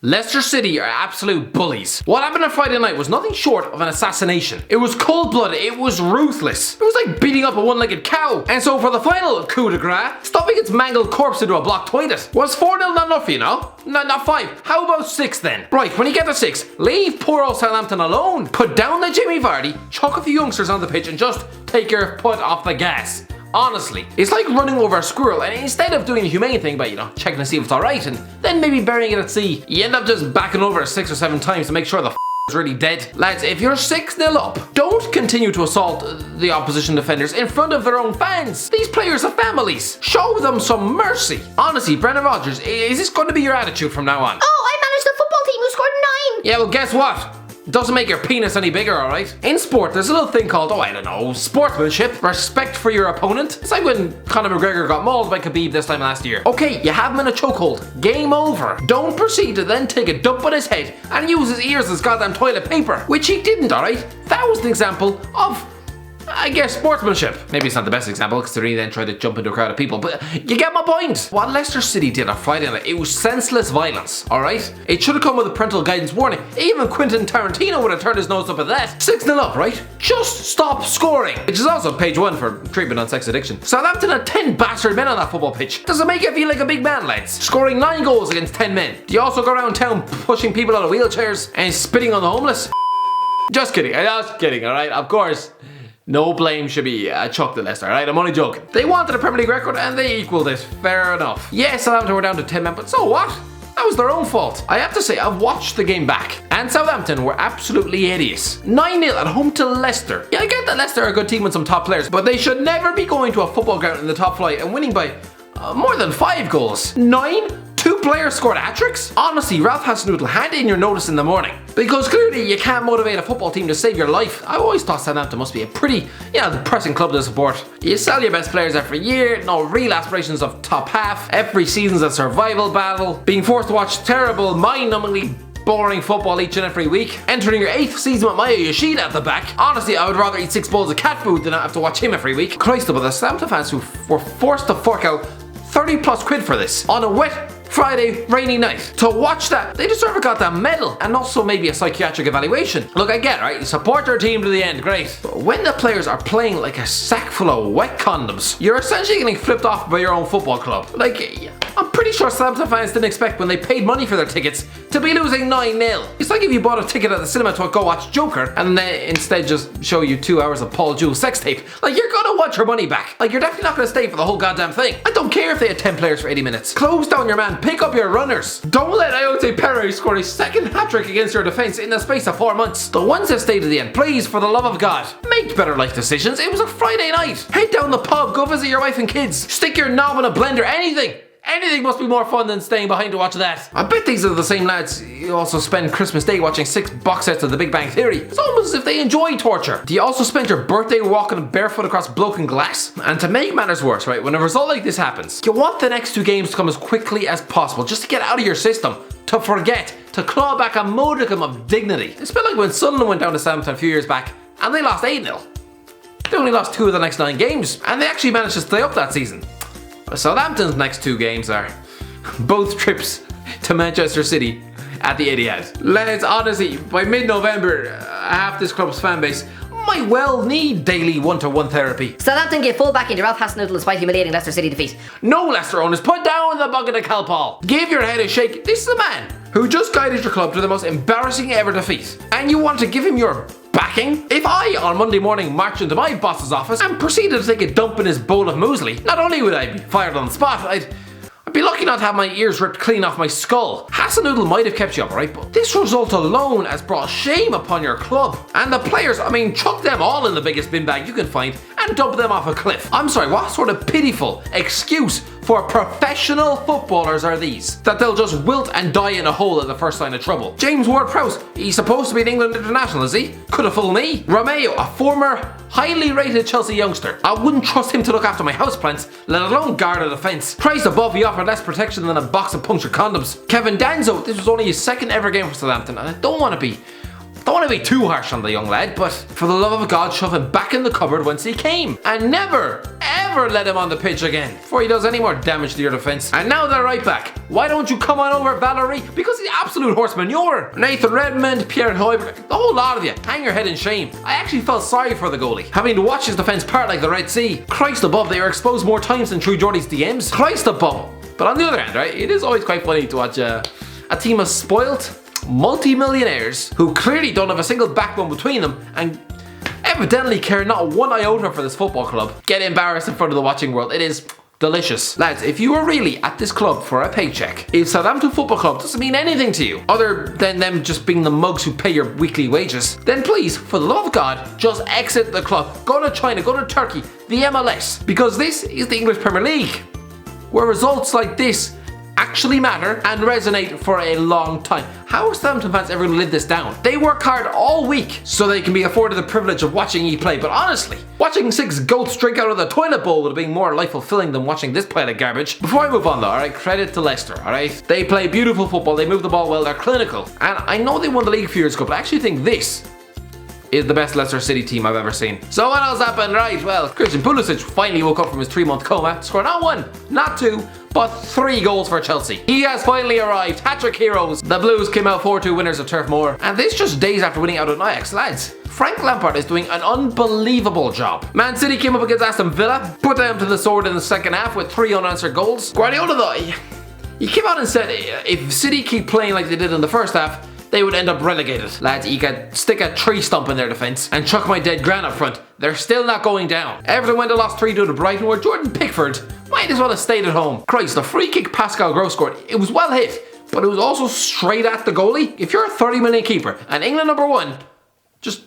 Leicester City are absolute bullies. What happened on Friday night was nothing short of an assassination. It was cold-blooded, it was ruthless. It was like beating up a one-legged cow. And so for the final coup de grace, stuffing its mangled corpse into a blocked toilet. Was 4-0 not enough for you, no? No, not 5. How about 6 then? Right, when you get to 6, leave poor old Southampton alone. Put down the Jimmy Vardy, chuck a few youngsters on the pitch and just take your foot off the gas. Honestly, it's like running over a squirrel, and instead of doing the humane thing by, checking to see if it's alright and then maybe burying it at sea, you end up just backing over it 6 or 7 times to make sure the is really dead. Lads, if you're 6-0 up, don't continue to assault the opposition defenders in front of their own fans. These players have families. Show them some mercy. Honestly, Brendan Rodgers, is this going to be your attitude from now on? Oh, I managed the football team who scored 9. Yeah, well, guess what? Doesn't make your penis any bigger, alright? In sport, there's a little thing called, sportsmanship, respect for your opponent. It's like when Conor McGregor got mauled by Khabib this time last year. Okay, you have him in a chokehold. Game over. Don't proceed to then take a dump on his head and use his ears as goddamn toilet paper, which he didn't, alright? That was an example of, sportsmanship. Maybe it's not the best example considering he then tried to jump into a crowd of people, but you get my point. What Leicester City did on Friday night, it was senseless violence, alright? It should have come with a parental guidance warning. Even Quentin Tarantino would have turned his nose up at that. 6-0 up, right? Just stop scoring. Which is also page 1 for treatment on sex addiction. Southampton had 10 bastard men on that football pitch. Does it make you feel like a big man, lads? Scoring 9 goals against 10 men. Do you also go around town pushing people out of wheelchairs and spitting on the homeless? Just kidding, alright? Of course. No blame should be chucked at Leicester, alright? I'm only joking. They wanted a Premier League record and they equalled it. Fair enough. Yes, Southampton were down to 10 men, but so what? That was their own fault. I have to say, I've watched the game back, and Southampton were absolutely hideous. 9-0 at home to Leicester. Yeah, I get that Leicester are a good team with some top players, but they should never be going to a football ground in the top flight and winning by more than 5 goals. 9? 2 players scored hat-tricks? Honestly, Ralph Hasenhüttl, hand in your notice in the morning. Because clearly you can't motivate a football team to save your life. I always thought Southampton must be a pretty, depressing club to support. You sell your best players every year, no real aspirations of top half, every season's a survival battle, being forced to watch terrible, mind-numbingly boring football each and every week, entering your 8th season with Maya Yoshida at the back. Honestly, I would rather eat 6 bowls of cat food than have to watch him every week. Christ, but the Southampton fans who were forced to fork out 30+ quid for this on a wet Friday rainy night. To watch that, they deserve a goddamn medal and also maybe a psychiatric evaluation. Look, I get it, right? You support your team to the end, great. But when the players are playing like a sack full of wet condoms, you're essentially getting flipped off by your own football club. Like, I'm pretty sure Southampton fans didn't expect when they paid money for their tickets to be losing 9-0. It's like if you bought a ticket at the cinema to go watch Joker and then instead just show you 2 hours of Paul Jewell's sex tape. Like, you're gonna want your money back. Like, you're definitely not gonna stay for the whole goddamn thing. I don't care if they had 10 players for 80 minutes. Close down your man, pick up your runners. Don't let Ayoze Perez score his 2nd hat-trick against your defence in the space of 4 months. The ones that stayed to the end, please, for the love of God, make better life decisions. It was a Friday night. Head down the pub, go visit your wife and kids. Stick your knob in a blender, anything. Anything must be more fun than staying behind to watch that. I bet these are the same lads who also spend Christmas Day watching 6 box sets of The Big Bang Theory. It's almost as if they enjoy torture. Do you also spend your birthday walking barefoot across broken glass? And to make matters worse, right, when a result like this happens, you want the next 2 games to come as quickly as possible, just to get out of your system, to forget, to claw back a modicum of dignity. It's a bit like when Sunderland went down to Southampton a few years back, and they lost 8-0. They only lost 2 of the next 9 games, and they actually managed to stay up that season. Southampton's next 2 games are both trips to Manchester City at the Etihad. Lads, honestly, by mid-November, half this club's fan base might well need daily one-to-one therapy. Southampton gave full backing to Ralph Hasenhüttl despite humiliating Leicester City defeat. No, Leicester owners, put down the bucket of Calpol. Give your head a shake. This is a man who just guided your club to the most embarrassing ever defeat. And you want to give him your backing? If I, on Monday morning, marched into my boss's office and proceeded to take a dump in his bowl of muesli, not only would I be fired on the spot, I'd be lucky not to have my ears ripped clean off my skull. Hasenhüttl might have kept you up, right? But this result alone has brought shame upon your club. And the players, chuck them all in the biggest bin bag you can find and dump them off a cliff. I'm sorry, what sort of pitiful excuse for professional footballers are these? That they'll just wilt and die in a hole at the first sign of trouble. James Ward-Prowse, he's supposed to be an England international, is he? Could have fooled me. Romeo, a former highly rated Chelsea youngster. I wouldn't trust him to look after my houseplants, let alone guard a defence. Christ above, he offered less protection than a box of punctured condoms. Kevin Danzo, this was only his 2nd ever game for Southampton, and I don't want to be too harsh on the young lad, but for the love of God, shove him back in the cupboard whence he came. And never, ever never let him on the pitch again before he does any more damage to your defence. And now they're right back. Why don't you come on over, Valerie? Because he's absolute horse manure. Nathan Redmond, Pierre Hoiberg, the whole lot of you, hang your head in shame. I actually felt sorry for the goalie, having to watch his defence part like the Red Sea. Christ above, they were exposed more times than True Geordie's DMs. Christ above. But on the other hand, right, it is always quite funny to watch a team of spoilt multi-millionaires who clearly don't have a single backbone between them and evidently care not one iota for this football club get embarrassed in front of the watching world. It is delicious. Lads, if you are really at this club for a paycheck, if Southampton Football Club doesn't mean anything to you other than them just being the mugs who pay your weekly wages, then please, for the love of God, just exit the club. Go to China, go to Turkey, the MLS, because this is the English Premier League, where results like this actually matter and resonate for a long time. How are Southampton fans ever going to live this down? They work hard all week so they can be afforded the privilege of watching you play, but honestly, watching 6 goats drink out of the toilet bowl would have been more life fulfilling than watching this pile of garbage. Before I move on though, alright, credit to Leicester, alright? They play beautiful football, they move the ball well, they're clinical. And I know they won the league a few years ago, but I actually think this is the best Leicester City team I've ever seen. So what else happened? Right, well, Christian Pulisic finally woke up from his 3-month coma, scored not 1, not 2, but 3 goals for Chelsea. He has finally arrived. Hat-trick heroes. The Blues came out 4-2 winners of Turf Moor. And this just days after winning out at Ajax. Lads, Frank Lampard is doing an unbelievable job. Man City came up against Aston Villa, put them to the sword in the second half with 3 unanswered goals. Guardiola though, he came out and said if City keep playing like they did in the first half, they would end up relegated. Lads, you could stick a tree stump in their defence and chuck my dead gran up front. They're still not going down. Everton went and lost 3-2 to Brighton, where Jordan Pickford might as well have stayed at home. Christ, the free kick Pascal Gross scored, it was well hit, but it was also straight at the goalie. If you're a 30 million keeper and England #1, just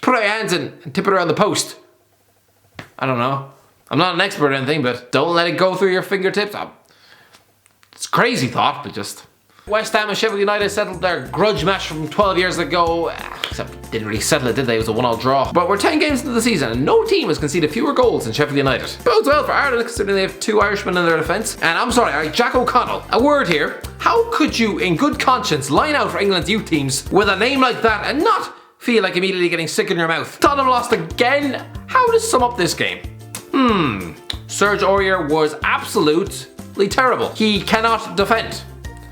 put out your hands and tip it around the post. I don't know. I'm not an expert or anything, but don't let it go through your fingertips. It's a crazy thought, but just... West Ham and Sheffield United settled their grudge match from 12 years ago, except didn't really settle it, did they? It was a 1-1 draw. But we're 10 games into the season and no team has conceded fewer goals than Sheffield United. Bodes well for Ireland considering they have 2 Irishmen in their defence. And I'm sorry, alright, Jack O'Connell, a word here. How could you in good conscience line out for England's youth teams with a name like that and not feel like immediately getting sick in your mouth? Tottenham lost again. How to sum up this game? Serge Aurier was absolutely terrible. He cannot defend.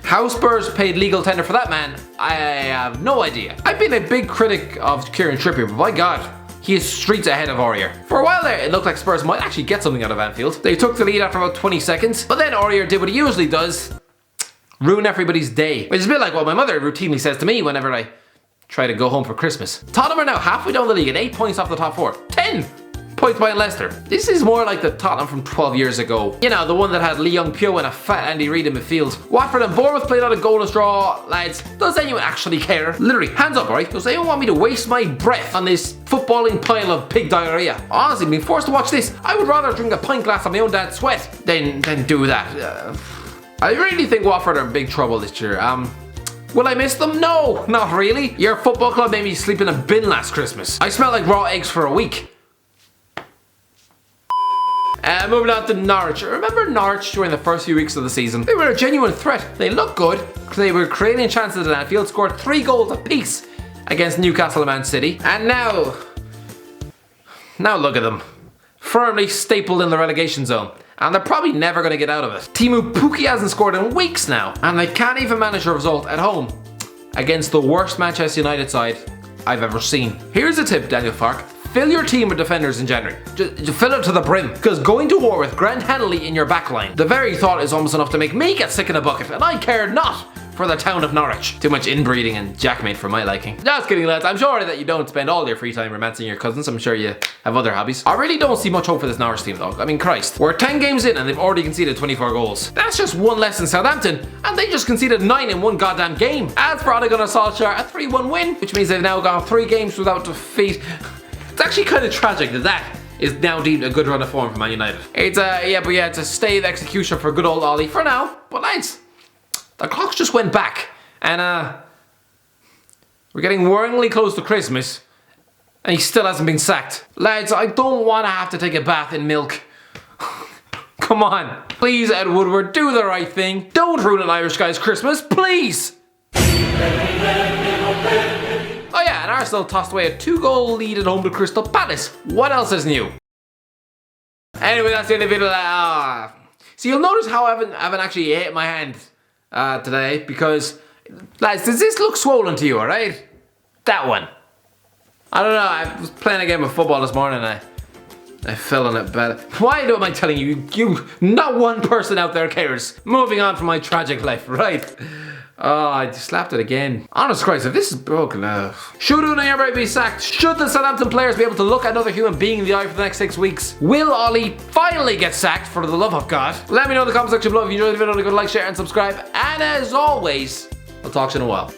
How Spurs paid legal tender for that man, I have no idea. I've been a big critic of Kieran Trippier, but by God, he is streets ahead of Aurier. For a while there, it looked like Spurs might actually get something out of Anfield. They took the lead after about 20 seconds, but then Aurier did what he usually does, ruin everybody's day. Which is a bit like what my mother routinely says to me whenever I try to go home for Christmas. Tottenham are now halfway down the league and 8 points off the top 4. 10 points behind Leicester. This is more like the Tottenham from 12 years ago. You know, the one that had Lee Young-pyo and a fat Andy Reid in midfield. Watford and Bournemouth played out a goalless draw. Lads, does anyone actually care? Literally, hands up, alright? Does anyone want me to waste my breath on this footballing pile of pig diarrhea? Honestly, being forced to watch this, I would rather drink a pint glass of my own dad's sweat than do that. I really think Watford are in big trouble this year. Will I miss them? No, not really. Your football club made me sleep in a bin last Christmas. I smelled like raw eggs for a week. Moving on to Norwich. Remember Norwich during the first few weeks of the season? They were a genuine threat. They looked good. They were creating chances at Anfield, scored 3 goals apiece against Newcastle and Man City. And now look at them. Firmly stapled in the relegation zone. And they're probably never going to get out of it. Timu Pukki hasn't scored in weeks now. And they can't even manage a result at home against the worst Manchester United side I've ever seen. Here's a tip, Daniel Farke. Fill your team with defenders in January. Just fill it to the brim. Because going to war with Grant Hanley in your backline, the very thought is almost enough to make me get sick in a bucket, and I care not for the town of Norwich. Too much inbreeding and jackmate for my liking. Just kidding, lads. I'm sure that you don't spend all your free time romancing your cousins. I'm sure you have other hobbies. I really don't see much hope for this Norwich team though. I mean, Christ. We're 10 games in and they've already conceded 24 goals. That's just one less than Southampton, and they just conceded 9 in one goddamn game. As for Ole Gunnar Solskjaer, a 3-1 win, which means they've now gone 3 games without defeat. It's actually kind of tragic that is now deemed a good run of form for Man United. It's it's a stay of execution for good old Ollie for now. But lads, the clocks just went back, and we're getting worryingly close to Christmas, and he still hasn't been sacked. Lads, I don't want to have to take a bath in milk. Come on, please, Ed Woodward, do the right thing. Don't ruin an Irish guy's Christmas, please. Oh yeah, and Arsenal tossed away a 2-goal lead at home to Crystal Palace. What else is new? Anyway, that's the end of the video. So you'll notice how I haven't actually hit my hand today because, lads, does this look swollen to you, alright? That one. I don't know, I was playing a game of football this morning and I fell on it bad. Why am I telling you? Not one person out there cares. Moving on from my tragic life, right? Oh, I just slapped it again. Honest Christ, if this is broken now. Should Unai be sacked? Should the Southampton players be able to look another human being in the eye for the next 6 weeks? Will Ollie finally get sacked, for the love of God? Let me know in the comment section below if you enjoyed the video. Go like, share, and subscribe. And as always, I'll talk to you in a while.